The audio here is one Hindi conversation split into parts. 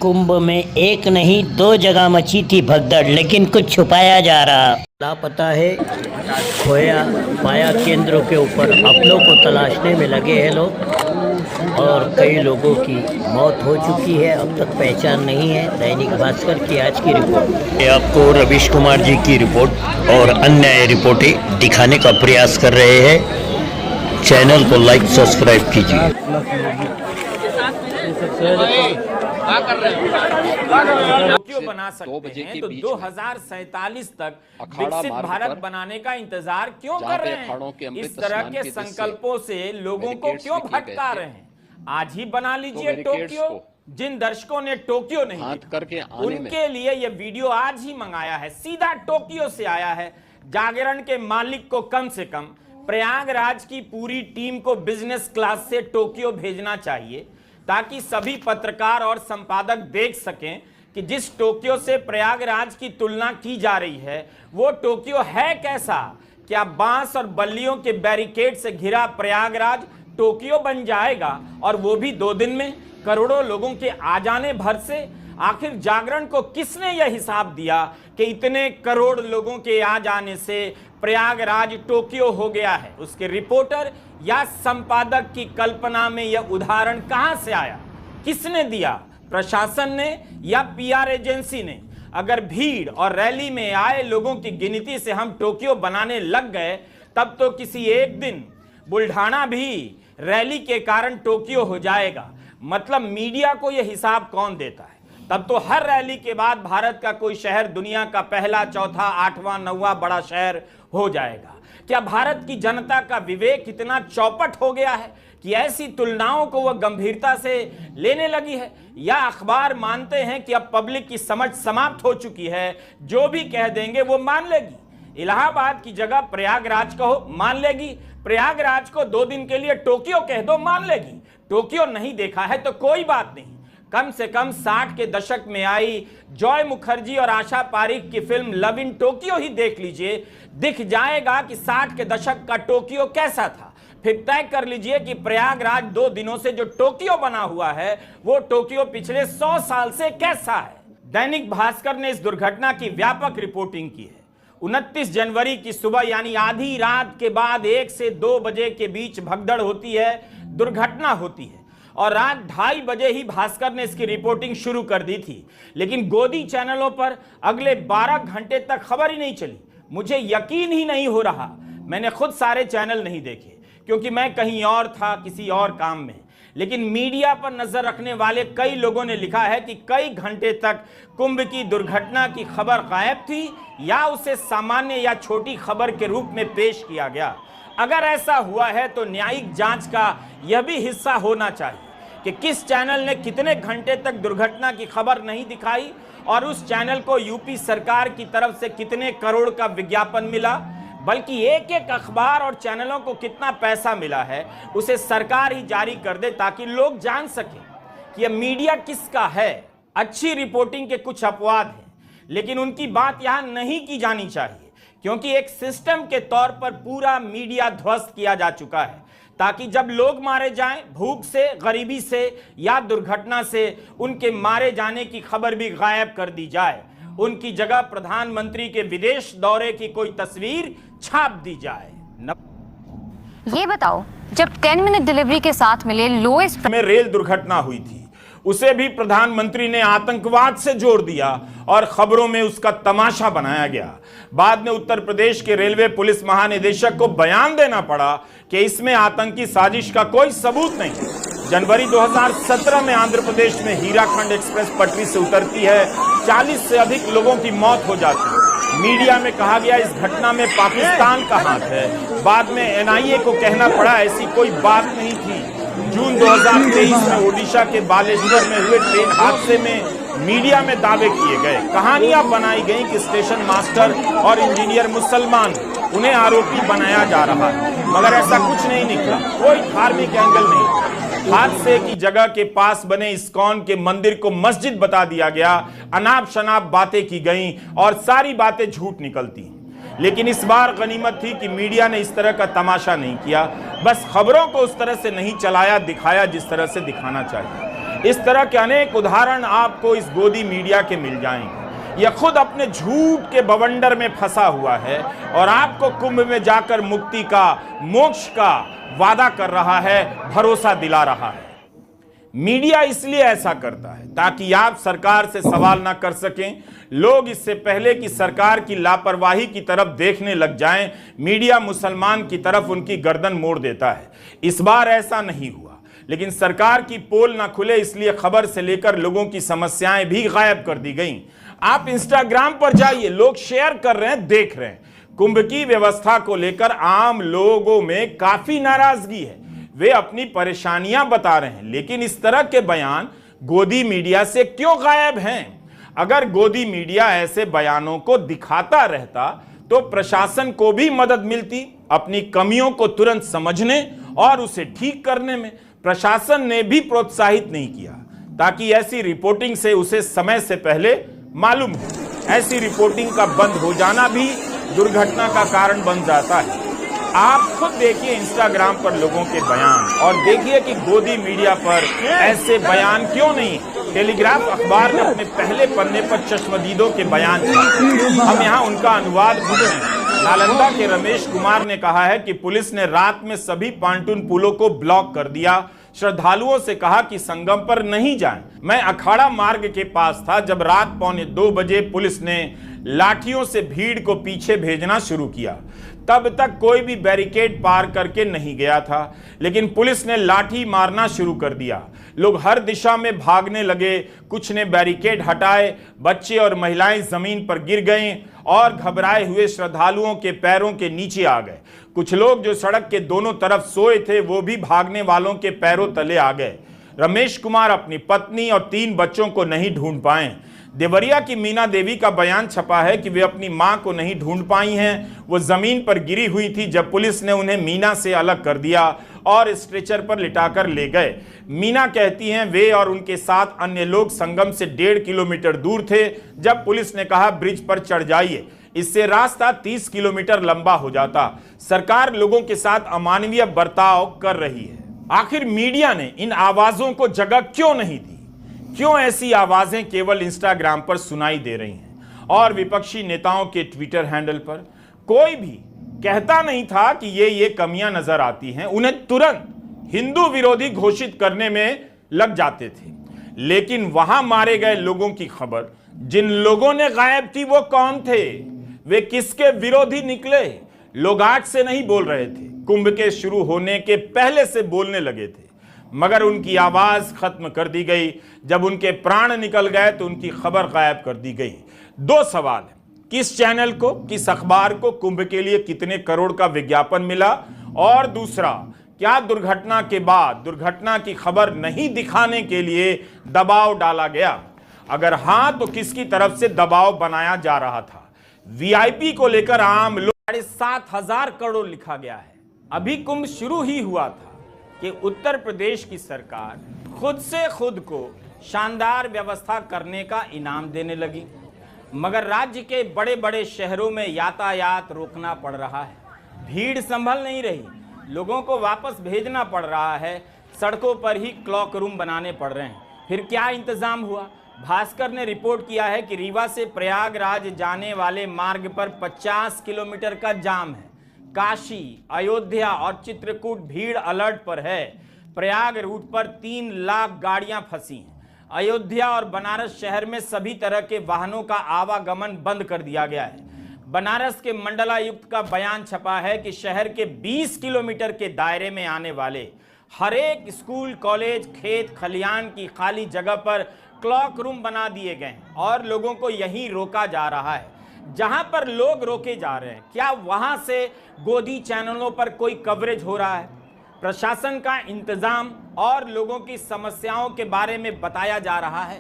कुंभ में एक नहीं दो जगह मची थी भगदड़, लेकिन कुछ छुपाया जा रहा। लापता है, खोया पाया केंद्रों के ऊपर अपनों को तलाशने में लगे हैं लोग और कई लोगों की मौत हो चुकी है, अब तक पहचान नहीं है। दैनिक भास्कर की आज की रिपोर्ट ये आपको रवीश कुमार जी की रिपोर्ट और अन्य रिपोर्टें दिखाने का प्रयास कर रहे हैं। चैनल को लाइक सब्सक्राइब कीजिए। टोक्यो बना सकते हैं तो 2047 तक विकसित भारत बनाने का इंतजार क्यों कर रहे हैं? इस तरह के संकल्पों से लोगों को क्यों भटका रहे हैं? आज ही बना लीजिए टोक्यो। जिन दर्शकों ने टोक्यो नहीं देखा, उनके लिए यह वीडियो आज ही मंगाया है, सीधा टोक्यो से आया है। जागरण के मालिक को कम से कम प्रयागराज की पूरी टीम को बिजनेस क्लास से टोक्यो भेजना चाहिए, ताकि सभी पत्रकार और संपादक देख सकें कि जिस टोक्यो से प्रयागराज की तुलना की जा रही है वो टोक्यो है कैसा। क्या बांस और बल्लियों के बैरिकेड से घिरा प्रयागराज टोक्यो बन जाएगा, और वो भी 2 दिन में, करोड़ों लोगों के आ जाने भर से? आखिर जागरण को किसने यह हिसाब दिया कि इतने करोड़ लोगों के आ जाने से प्रयागराज टोक्यो हो गया है? उसके रिपोर्टर या संपादक की कल्पना में यह उदाहरण कहां से आया? किसने दिया? प्रशासन ने या पीआर एजेंसी ने? अगर भीड़ और रैली में आए लोगों की गिनती से हम टोक्यो बनाने लग गए, तब तो किसी एक दिन बुल्ढाना भी रैली के कारण टोक्यो हो जाएगा। मतलब मीडिया को यह हिसाब कौन देता है? तब तो हर रैली के बाद भारत का कोई शहर दुनिया का पहला, चौथा, 8वां, 9वां बड़ा शहर हो जाएगा। क्या भारत की जनता का विवेक इतना चौपट हो गया है कि ऐसी तुलनाओं को वह गंभीरता से लेने लगी है? या अखबार मानते हैं कि अब पब्लिक की समझ समाप्त हो चुकी है, जो भी कह देंगे वो मान लेगी? इलाहाबाद की जगह प्रयागराज कहो, मान लेगी। प्रयागराज को 2 दिन के लिए टोक्यो कह दो, मान लेगी। टोक्यो नहीं देखा है तो कोई बात नहीं, कम से कम 60 के दशक में आई जॉय मुखर्जी और आशा पारिक की फिल्म लव इन टोक्यो ही देख लीजिए, दिख जाएगा कि 60 के दशक का टोक्यो कैसा था। फिर तय कर लीजिए कि प्रयागराज 2 दिनों से जो टोक्यो बना हुआ है वो टोक्यो पिछले 100 साल से कैसा है। दैनिक भास्कर ने इस दुर्घटना की व्यापक रिपोर्टिंग की है। 29 जनवरी की सुबह यानी आधी रात के बाद 1 से 2 बजे के बीच भगदड़ होती है, दुर्घटना होती है, और रात 2:30 बजे ही भास्कर ने इसकी रिपोर्टिंग शुरू कर दी थी। लेकिन गोदी चैनलों पर अगले 12 घंटे तक खबर ही नहीं चली। मुझे यकीन ही नहीं हो रहा। मैंने खुद सारे चैनल नहीं देखे क्योंकि मैं कहीं और था, किसी और काम में। लेकिन मीडिया पर नजर रखने वाले कई लोगों ने लिखा है कि कई घंटे तक कुंभ की दुर्घटना की खबर गायब थी या उसे सामान्य या छोटी खबर के रूप में पेश किया गया। अगर ऐसा हुआ है तो न्यायिक जांच का यह भी हिस्सा होना चाहिए कि किस चैनल ने कितने घंटे तक दुर्घटना की खबर नहीं दिखाई और उस चैनल को यूपी सरकार की तरफ से कितने करोड़ का विज्ञापन मिला, बल्कि एक एक अखबार और चैनलों को कितना पैसा मिला है उसे सरकार ही जारी कर दे, ताकि लोग जान सकें कि यह मीडिया किसका है। अच्छी रिपोर्टिंग के कुछ अपवाद हैं, लेकिन उनकी बात यहां नहीं की जानी चाहिए, क्योंकि एक सिस्टम के तौर पर पूरा मीडिया ध्वस्त किया जा चुका है, ताकि जब लोग मारे जाएं भूख से, गरीबी से या दुर्घटना से, उनके मारे जाने की खबर भी गायब कर दी जाए। उनकी जगह प्रधानमंत्री के विदेश दौरे की कोई तस्वीर छाप दी जाए। ये बताओ, जब 10 मिनट डिलीवरी के साथ मिले लोएस्ट में रेल दुर्घटना हुई थी, उसे भी प्रधानमंत्री ने आतंकवाद से जोड़ दिया और खबरों में उसका तमाशा बनाया गया। बाद में उत्तर प्रदेश के रेलवे पुलिस महानिदेशक को बयान देना पड़ा कि इसमें आतंकी साजिश का कोई सबूत नहीं। जनवरी 2017 में आंध्र प्रदेश में हीराखंड एक्सप्रेस पटरी से उतरती है, 40 से अधिक लोगों की मौत हो जाती है। मीडिया में कहा गया इस घटना में पाकिस्तान का हाथ है। बाद में एनआईए को कहना पड़ा ऐसी कोई बात नहीं थी। जून 2023 में ओडिशा के बालेश्वर में हुए ट्रेन हादसे में मीडिया में दावे किए गए, कहानियां बनाई गई कि स्टेशन मास्टर और इंजीनियर मुसलमान, उन्हें आरोपी बनाया जा रहा है, मगर ऐसा कुछ नहीं निकला। कोई धार्मिक एंगल नहीं। हादसे की जगह के पास बने इस्कॉन के मंदिर को मस्जिद बता दिया गया, अनाप शनाप बातें की गई और सारी बातें झूठ निकलती। लेकिन इस बार गनीमत थी कि मीडिया ने इस तरह का तमाशा नहीं किया, बस खबरों को उस तरह से नहीं चलाया, दिखाया जिस तरह से दिखाना चाहिए। इस तरह के अनेक उदाहरण आपको इस गोदी मीडिया के मिल जाएंगे। यह खुद अपने झूठ के बवंडर में फंसा हुआ है और आपको कुंभ में जाकर मुक्ति का, मोक्ष का वादा कर रहा है, भरोसा दिला रहा है। मीडिया इसलिए ऐसा करता है ताकि आप सरकार से सवाल ना कर सकें। लोग इससे पहले कि सरकार की लापरवाही की तरफ देखने लग जाएं, मीडिया मुसलमान की तरफ उनकी गर्दन मोड़ देता है। इस बार ऐसा नहीं हुआ, लेकिन सरकार की पोल ना खुले इसलिए खबर से लेकर लोगों की समस्याएं भी गायब कर दी गईं। आप इंस्टाग्राम पर जाइए, लोग शेयर कर रहे हैं, देख रहे हैं। कुंभ की व्यवस्था को लेकर आम लोगों में काफी नाराजगी है। वे अपनी परेशानियां बता रहे हैं, लेकिन इस तरह के बयान गोदी मीडिया से क्यों गायब हैं? अगर गोदी मीडिया ऐसे बयानों को दिखाता रहता तो प्रशासन को भी मदद मिलती अपनी कमियों को तुरंत समझने और उसे ठीक करने में। प्रशासन ने भी प्रोत्साहित नहीं किया ताकि ऐसी रिपोर्टिंग से उसे समय से पहले मालूम हो। ऐसी रिपोर्टिंग का बंद हो जाना भी दुर्घटना का कारण बन जाता है। आप खुद देखिए इंस्टाग्राम पर लोगों के बयान और देखिए कि गोदी मीडिया पर ऐसे बयान क्यों नहीं। टेलीग्राफ अखबार ने अपने पहले पन्ने पर चश्मदीदों के बयान दिए। हम यहाँ उनका अनुवाद पढ़ रहे हैं। नालंदा के रमेश कुमार ने कहा है कि पुलिस ने रात में सभी पांटून पुलों को ब्लॉक कर दिया। श्रद्धालुओं से कहा कि संगम पर नहीं जाएं। मैं अखाड़ा मार्ग के पास था जब रात 1:45 बजे पुलिस ने लाठियों से भीड़ को पीछे भेजना शुरू किया। तब तक कोई भी बैरिकेड पार करके नहीं गया था, लेकिन पुलिस ने लाठी मारना शुरू कर दिया। लोग हर दिशा में भागने लगे। कुछ ने बैरिकेड हटाए। बच्चे और महिलाएं जमीन पर गिर गए और घबराए हुए श्रद्धालुओं के पैरों के नीचे आ गए। कुछ लोग जो सड़क के दोनों तरफ सोए थे वो भी भागने वालों के पैरों तले आ गए। रमेश कुमार अपनी पत्नी और 3 बच्चों को नहीं ढूंढ पाए। देवरिया की मीना देवी का बयान छपा है कि वे अपनी मां को नहीं ढूंढ पाई हैं। वो जमीन पर गिरी हुई थी जब पुलिस ने उन्हें मीना से अलग कर दिया और स्ट्रेचर पर लिटाकर ले गए। मीना कहती हैं वे और उनके साथ अन्य लोग संगम से 1.5 किलोमीटर दूर थे जब पुलिस ने कहा ब्रिज पर चढ़ जाइए। इससे रास्ता 30 किलोमीटर लंबा हो जाता। सरकार लोगों के साथ अमानवीय बर्ताव कर रही है। आखिर मीडिया ने इन आवाजों को जगह क्यों नहीं दी? क्यों ऐसी आवाजें केवल इंस्टाग्राम पर सुनाई दे रही हैं और विपक्षी नेताओं के ट्विटर हैंडल पर कोई भी कहता नहीं था कि ये कमियां नजर आती हैं? उन्हें तुरंत हिंदू विरोधी घोषित करने में लग जाते थे। लेकिन वहां मारे गए लोगों की खबर जिन लोगों ने गायब की वो कौन थे? वे किसके विरोधी निकले? लोग आज से नहीं बोल रहे थे, कुंभ के शुरू होने के पहले से बोलने लगे थे, मगर उनकी आवाज खत्म कर दी गई। जब उनके प्राण निकल गए तो उनकी खबर गायब कर दी गई। 2 सवाल है, किस चैनल को, किस अखबार को कुंभ के लिए कितने करोड़ का विज्ञापन मिला? और दूसरा, क्या दुर्घटना के बाद दुर्घटना की खबर नहीं दिखाने के लिए दबाव डाला गया? अगर हां तो किसकी तरफ से दबाव बनाया जा रहा था? वीआईपी को लेकर आम लोग 7,500 करोड़ लिखा गया है। अभी कुंभ शुरू ही हुआ था कि उत्तर प्रदेश की सरकार खुद से खुद को शानदार व्यवस्था करने का इनाम देने लगी, मगर राज्य के बड़े बड़े शहरों में यातायात रोकना पड़ रहा है। भीड़ संभल नहीं रही, लोगों को वापस भेजना पड़ रहा है। सड़कों पर ही क्लॉक रूम बनाने पड़ रहे हैं। फिर क्या इंतजाम हुआ? भास्कर ने रिपोर्ट किया है कि रीवा से प्रयागराज जाने वाले मार्ग पर 50 किलोमीटर का जाम है। काशी, अयोध्या और चित्रकूट भीड़ अलर्ट पर है। प्रयाग रूट पर 3 लाख गाड़ियां फंसी हैं। अयोध्या और बनारस शहर में सभी तरह के वाहनों का आवागमन बंद कर दिया गया है। बनारस के मंडलायुक्त का बयान छपा है कि शहर के 20 किलोमीटर के दायरे में आने वाले हर एक स्कूल, कॉलेज, खेत खलियान की खाली जगह पर क्लॉक रूम बना दिए गए और लोगों को यहीं रोका जा रहा है। जहां पर लोग रोके जा रहे हैं, क्या वहां से गोदी चैनलों पर कोई कवरेज हो रहा है? प्रशासन का इंतजाम और लोगों की समस्याओं के बारे में बताया जा रहा है।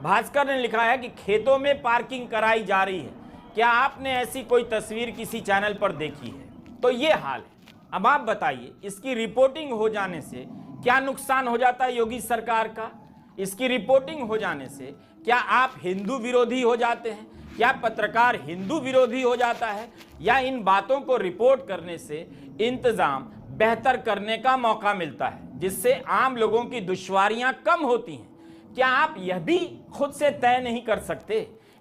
भास्कर ने लिखा है कि खेतों में पार्किंग कराई जा रही है। क्या आपने ऐसी कोई तस्वीर किसी चैनल पर देखी है? तो ये हाल है। अब आप बताइए, इसकी रिपोर्टिंग हो जाने से क्या नुकसान हो जाता है योगी सरकार का? इसकी रिपोर्टिंग हो जाने से क्या आप हिंदू विरोधी हो जाते हैं? क्या पत्रकार हिंदू विरोधी हो जाता है? या इन बातों को रिपोर्ट करने से इंतजाम बेहतर करने का मौका मिलता है, जिससे आम लोगों की दुश्वारियां कम होती हैं? क्या आप यह भी खुद से तय नहीं कर सकते?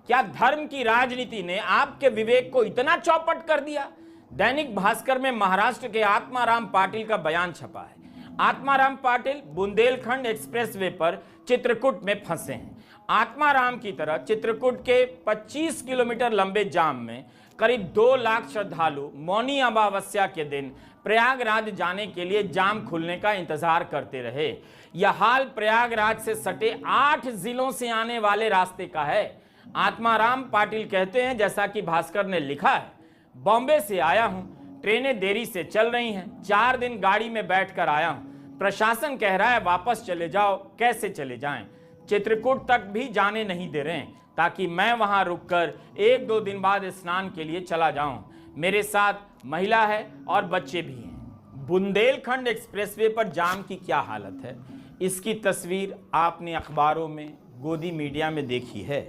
क्या धर्म की राजनीति ने आपके विवेक को इतना चौपट कर दिया? दैनिक भास्कर में महाराष्ट्र के आत्माराम पाटिल का बयान छपा है। आत्माराम पाटिल बुंदेलखंड एक्सप्रेसवे पर चित्रकूट में फंसे हैं। आत्माराम की तरह चित्रकूट के 25 किलोमीटर लंबे जाम में करीब 2 लाख श्रद्धालु मौनी अमावस्या के दिन प्रयागराज जाने के लिए जाम खुलने का इंतजार करते रहे। यह हाल प्रयागराज से सटे 8 जिलों से आने वाले रास्ते का है। आत्माराम पाटिल कहते हैं, जैसा कि भास्कर ने लिखा है, बॉम्बे से आया हूं, ट्रेनें देरी से चल रही हैं, 4 दिन गाड़ी में बैठकर आया हूं, प्रशासन कह रहा है वापस चले जाओ, कैसे चले जाएं? चित्रकूट तक भी जाने नहीं दे रहे हैं ताकि मैं वहां रुककर 1-2 दिन बाद स्नान के लिए चला जाऊं। मेरे साथ महिला है और बच्चे भी हैं। बुंदेलखंड एक्सप्रेसवे पर जाम की क्या हालत है, इसकी तस्वीर आपने अखबारों में, गोदी मीडिया में देखी है।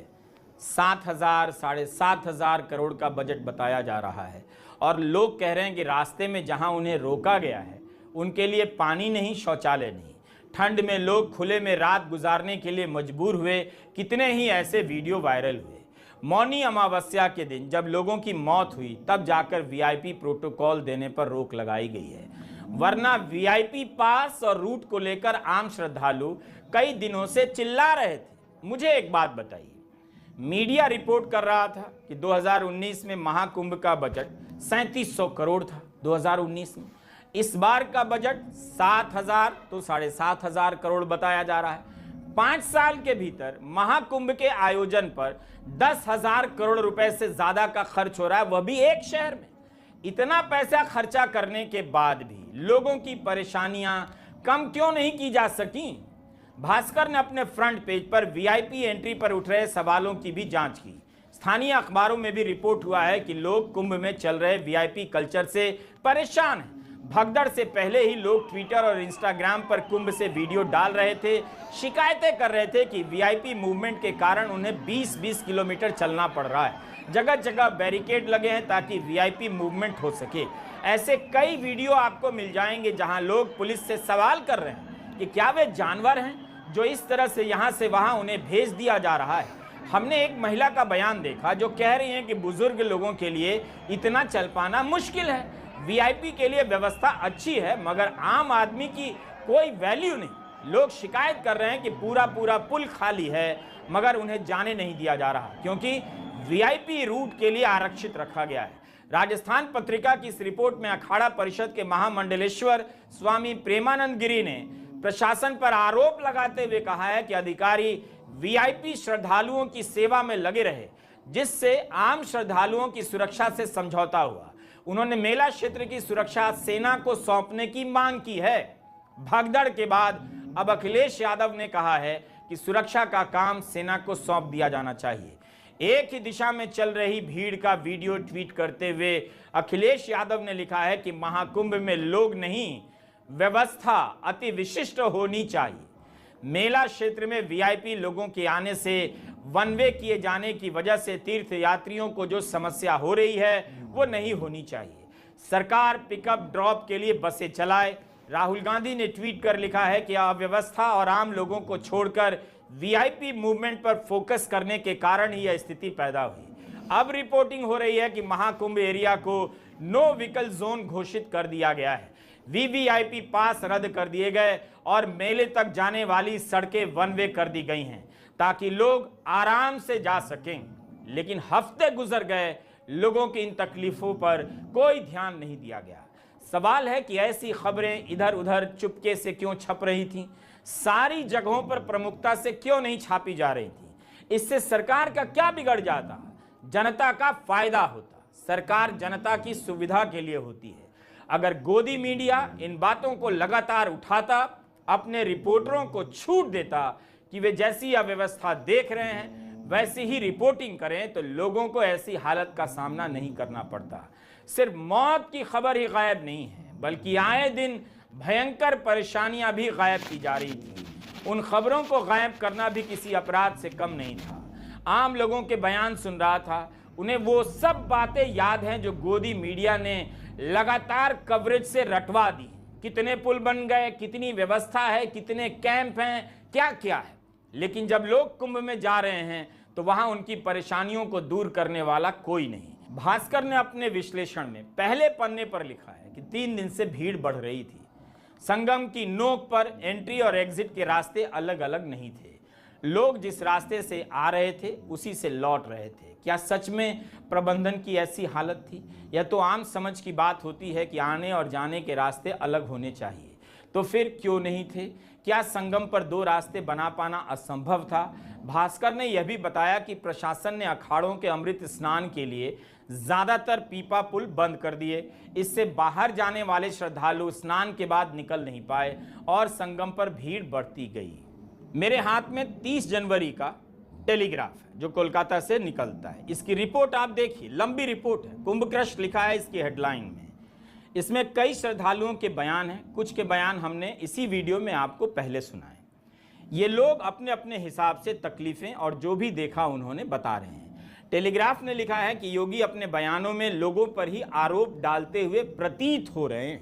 7,000 साढ़े 7,000 करोड़ का बजट बताया जा रहा है और लोग कह रहे हैं कि रास्ते में जहां उन्हें रोका गया है उनके लिए पानी नहीं, शौचालय नहीं। ठंड में लोग खुले में रात गुजारने के लिए मजबूर हुए। कितने ही ऐसे वीडियो वायरल हुए। मौनी अमावस्या के दिन जब लोगों की मौत हुई तब जाकर वीआईपी प्रोटोकॉल देने पर रोक लगाई गई है, वरना वीआईपी पास और रूट को लेकर आम श्रद्धालु कई दिनों से चिल्ला रहे थे। मुझे एक बात बताइए, मीडिया रिपोर्ट कर रहा था कि 2019 में महाकुंभ का बजट 3700 करोड़ था 2019 में। इस बार का बजट 7,000 तो 7,500 करोड़ बताया जा रहा है। 5 साल के भीतर महाकुंभ के आयोजन पर 10,000 करोड़ रुपए से ज्यादा का खर्च हो रहा है, वह भी एक शहर में। इतना पैसा खर्चा करने के बाद भी लोगों की परेशानियां कम क्यों नहीं की जा सकी? भास्कर ने अपने फ्रंट पेज पर वीआईपी एंट्री पर उठ रहे सवालों की भी जांच की। स्थानीय अखबारों में भी रिपोर्ट हुआ है कि लोग कुंभ में चल रहे वीआईपी कल्चर से परेशान हैं। भगदड़ से पहले ही लोग ट्विटर और इंस्टाग्राम पर कुंभ से वीडियो डाल रहे थे, शिकायतें कर रहे थे कि वीआईपी मूवमेंट के कारण उन्हें 20-20 किलोमीटर चलना पड़ रहा है। जगह जगह बैरिकेड लगे हैं ताकि वीआईपी मूवमेंट हो सके। ऐसे कई वीडियो आपको मिल जाएंगे जहां लोग पुलिस से सवाल कर रहे हैं कि क्या वे जानवर हैं जो इस तरह से यहां से वहां उन्हें भेज दिया जा रहा है। हमने एक महिला का बयान देखा जो कह रही हैं कि बुजुर्ग लोगों के लिए इतना चल पाना मुश्किल है। वीआईपी के लिए व्यवस्था अच्छी है मगर आम आदमी की कोई वैल्यू नहीं। लोग शिकायत कर रहे हैं कि पूरा पुल खाली है मगर उन्हें जाने नहीं दिया जा रहा क्योंकि वीआईपी रूट के लिए आरक्षित रखा गया है। राजस्थान पत्रिका की इस रिपोर्ट में अखाड़ा परिषद के महामंडलेश्वर स्वामी प्रेमानंद गिरी ने प्रशासन पर आरोप लगाते हुए कहा है कि अधिकारी वीआईपी श्रद्धालुओं की सेवा में लगे रहे, जिससे आम श्रद्धालुओं की सुरक्षा से समझौता हुआ। उन्होंने मेला क्षेत्र की सुरक्षा सेना को सौंपने की मांग की है। भगदड़ के बाद अब अखिलेश यादव ने कहा है कि सुरक्षा का काम सेना को सौंप दिया जाना चाहिए। एक ही दिशा में चल रही भीड़ का वीडियो ट्वीट करते हुए अखिलेश यादव ने लिखा है कि महाकुंभ में लोग नहीं, व्यवस्था अति विशिष्ट होनी चाहिए। मेला क्षेत्र में वीआईपी लोगों के आने से वन वे किए जाने की वजह से तीर्थ यात्रियों को जो समस्या हो रही है वो नहीं होनी चाहिए। सरकार पिकअप ड्रॉप के लिए बसें चलाए। राहुल गांधी ने ट्वीट कर लिखा है कि अव्यवस्था और आम लोगों को छोड़कर वीआईपी मूवमेंट पर फोकस करने के कारण ही यह स्थिति पैदा हुई। अब रिपोर्टिंग हो रही है कि महाकुंभ एरिया को नो व्हीकल जोन घोषित कर दिया गया है। वीवीआईपी पास रद्द कर दिए गए और मेले तक जाने वाली सड़कें वन वे कर दी गई हैं ताकि लोग आराम से जा सकें। लेकिन हफ्ते गुजर गए, लोगों की इन तकलीफों पर कोई ध्यान नहीं दिया गया। सवाल है कि ऐसी खबरें इधर उधर चुपके से क्यों छप रही थीं? सारी जगहों पर प्रमुखता से क्यों नहीं छापी जा रही थी? इससे सरकार का क्या बिगड़ जाता? जनता का फायदा होता। सरकार जनता की सुविधा के लिए होती है। अगर गोदी मीडिया इन बातों को लगातार उठाता, अपने रिपोर्टरों को छूट देता कि वे जैसी अव्यवस्था देख रहे हैं वैसी ही रिपोर्टिंग करें, तो लोगों को ऐसी हालत का सामना नहीं करना पड़ता। सिर्फ मौत की खबर ही गायब नहीं है, बल्कि आए दिन भयंकर परेशानियां भी गायब की जा रही थी। उन खबरों को गायब करना भी किसी अपराध से कम नहीं था। आम लोगों के बयान सुन रहा था, उन्हें वो सब बातें याद हैं जो गोदी मीडिया ने लगातार कवरेज से रटवा दी। कितने पुल बन गए, कितनी व्यवस्था है, कितने कैंप हैं, क्या क्या है। लेकिन जब लोग कुंभ में जा रहे हैं तो वहां उनकी परेशानियों को दूर करने वाला कोई नहीं। भास्कर ने अपने विश्लेषण में पहले पन्ने पर लिखा है कि 3 दिन से भीड़ बढ़ रही थी। संगम की नोक पर एंट्री और एग्जिट के रास्ते अलग अलग नहीं थे। लोग जिस रास्ते से आ रहे थे उसी से लौट रहे थे। क्या सच में प्रबंधन की ऐसी हालत थी? यह तो आम समझ की बात होती है कि आने और जाने के रास्ते अलग होने चाहिए, तो फिर क्यों नहीं थे? क्या संगम पर 2 रास्ते बना पाना असंभव था? भास्कर ने यह भी बताया कि प्रशासन ने अखाड़ों के अमृत स्नान के लिए ज्यादातर पीपा पुल बंद कर दिए। इससे बाहर जाने वाले श्रद्धालु स्नान के बाद निकल नहीं पाए और संगम पर भीड़ बढ़ती गई। मेरे हाथ में 30 जनवरी का टेलीग्राफ है जो कोलकाता से निकलता है। इसकी रिपोर्ट आप देखिए, लंबी रिपोर्ट है। कुंभकृष्ण लिखा है इसकी हेडलाइन में। इसमें कई श्रद्धालुओं के बयान हैं। कुछ के बयान हमने इसी वीडियो में आपको पहले सुनाए। ये लोग अपने अपने हिसाब से तकलीफें और जो भी देखा उन्होंने बता रहे हैं। टेलीग्राफ ने लिखा है कि योगी अपने बयानों में लोगों पर ही आरोप डालते हुए प्रतीत हो रहे हैं,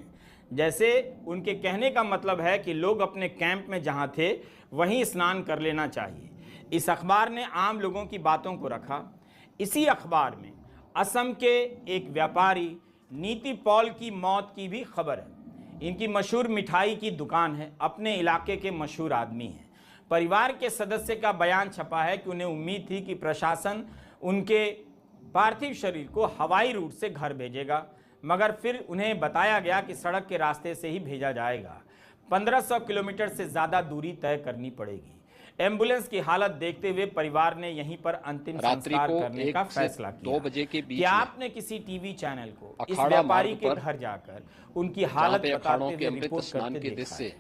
जैसे उनके कहने का मतलब है कि लोग अपने कैंप में जहां थे वहीं स्नान कर लेना चाहिए। इस अखबार ने आम लोगों की बातों को रखा। इसी अखबार में असम के एक व्यापारी नीति पॉल की मौत की भी खबर है। इनकी मशहूर मिठाई की दुकान है, अपने इलाके के मशहूर आदमी हैं। परिवार के सदस्य का बयान छपा है कि उन्हें उम्मीद थी कि प्रशासन उनके पार्थिव शरीर को हवाई रूट से घर भेजेगा, मगर फिर उन्हें बताया गया कि सड़क के रास्ते से ही भेजा जाएगा। 1500 किलोमीटर से ज़्यादा दूरी तय करनी पड़ेगी। एम्बुलेंस की हालत देखते हुए परिवार ने यहीं पर अंतिम संस्कार करने का फैसला किया। 2 बजे के बीच क्या आपने किसी टीवी चैनल को इस व्यापारी के घर जाकर उनकी हालत बताते हुए रिपोर्ट करते देखा है?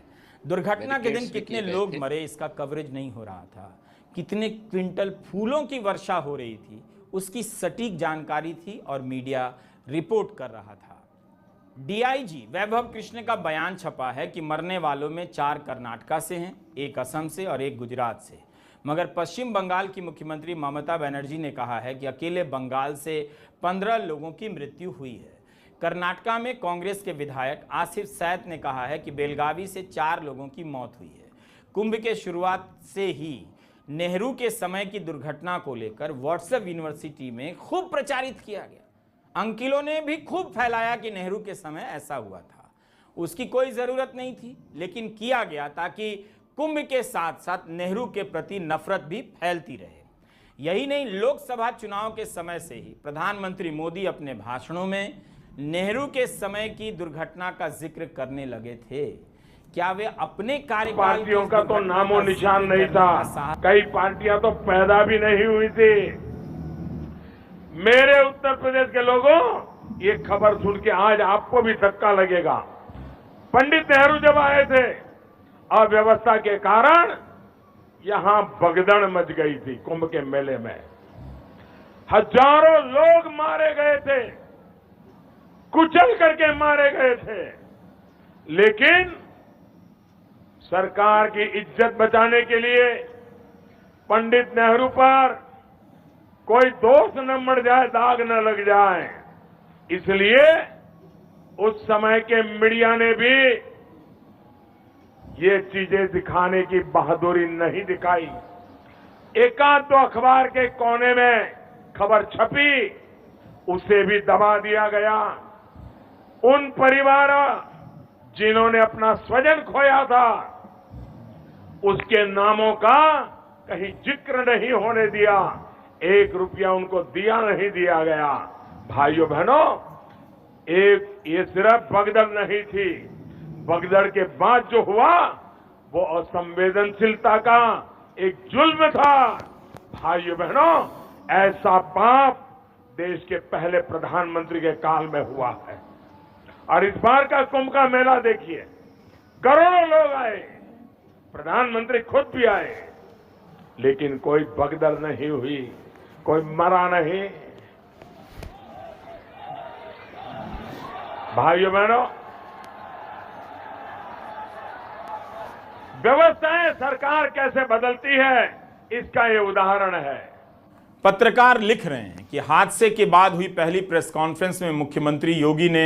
दुर्घटना के दिन कितने लोग मरे इसका कवरेज नहीं हो रहा था। कितने क्विंटल फूलों की वर्षा हो रही थी उसकी सटीक जानकारी थी और मीडिया रिपोर्ट कर रहा था। डीआईजी वैभव कृष्ण का बयान छपा है कि मरने वालों में 4 कर्नाटका से हैं, 1 असम से और 1 गुजरात से। मगर पश्चिम बंगाल की मुख्यमंत्री ममता बनर्जी ने कहा है कि अकेले बंगाल से 15 लोगों की मृत्यु हुई है। कर्नाटका में कांग्रेस के विधायक आसिफ सैद ने कहा है कि बेलगावी से 4 लोगों की मौत हुई है। कुंभ के शुरुआत से ही नेहरू के समय की दुर्घटना को लेकर व्हाट्सएप यूनिवर्सिटी में खूब प्रचारित किया गया। अंकिलों ने भी खूब फैलाया कि नेहरू के समय ऐसा हुआ था। उसकी कोई जरूरत नहीं थी, लेकिन किया गया ताकि कुंभ के साथ साथ नेहरू के प्रति नफरत भी फैलती रहे। यही नहीं, लोकसभा चुनाव के समय से ही प्रधानमंत्री मोदी अपने भाषणों में नेहरू के समय की दुर्घटना का जिक्र करने लगे थे। क्या वे अपने कार्यकाल पार्टियों का तो नामो निशान नहीं था। कई पार्टियां तो पैदा भी नहीं हुई थी। मेरे उत्तर प्रदेश के लोगों, ये खबर सुन के आज आपको भी धक्का लगेगा। पंडित नेहरू जब आए थे, अव्यवस्था के कारण यहां भगदड़ मच गई थी। कुंभ के मेले में हजारों लोग मारे गए थे, कुचल करके मारे गए थे, लेकिन सरकार की इज्जत बचाने के लिए पंडित नेहरू पर कोई दोष न मर जाए, दाग न लग जाए, इसलिए उस समय के मीडिया ने भी ये चीजें दिखाने की बहादुरी नहीं दिखाई। एकाध तो अखबार के कोने में खबर छपी, उसे भी दबा दिया गया। उन परिवार जिन्होंने अपना स्वजन खोया था, उसके नामों का कहीं जिक्र नहीं होने दिया। 1 रुपया उनको दिया नहीं दिया गया। भाइयों बहनों, ये सिर्फ भगदड़ नहीं थी। भगदड़ के बाद जो हुआ वो असंवेदनशीलता का एक जुल्म था। भाइयों बहनों, ऐसा पाप देश के पहले प्रधानमंत्री के काल में हुआ है। और इस बार का कुंभ का मेला देखिए, करोड़ों लोग आए, प्रधानमंत्री खुद भी आए, लेकिन कोई भगदड़ नहीं हुई, कोई मरा नहीं। भाइयों बहनों, व्यवस्थाएं सरकार कैसे बदलती है, इसका ये उदाहरण है। पत्रकार लिख रहे हैं कि हादसे के बाद हुई पहली प्रेस कॉन्फ्रेंस में मुख्यमंत्री योगी ने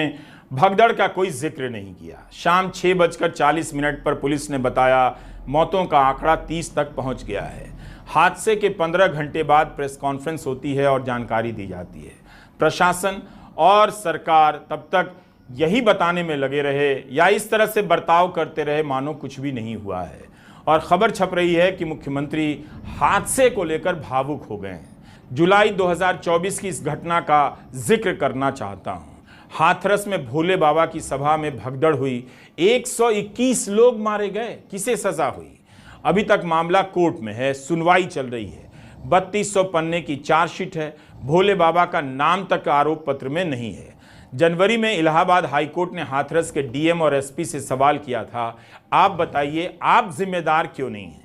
भगदड़ का कोई जिक्र नहीं किया। शाम 6:40 पर पुलिस ने बताया मौतों का आंकड़ा 30 तक पहुंच गया है। हादसे के 15 घंटे बाद प्रेस कॉन्फ्रेंस होती है और जानकारी दी जाती है। प्रशासन और सरकार तब तक यही बताने में लगे रहे या इस तरह से बर्ताव करते रहे मानो कुछ भी नहीं हुआ है। और खबर छप रही है कि मुख्यमंत्री हादसे को लेकर भावुक हो गए हैं। जुलाई 2024 की इस घटना का जिक्र करना चाहता हूं। हाथरस में भोले बाबा की सभा में भगदड़ हुई, 121 लोग मारे गए। किसे सजा हुई? अभी तक मामला कोर्ट में है, सुनवाई चल रही है। 3200 पन्ने की चार्जशीट है। भोले बाबा का नाम तक आरोप पत्र में नहीं है। जनवरी में इलाहाबाद हाईकोर्ट ने हाथरस के डीएम और एसपी से सवाल किया था, आप बताइए आप जिम्मेदार क्यों नहीं हैं?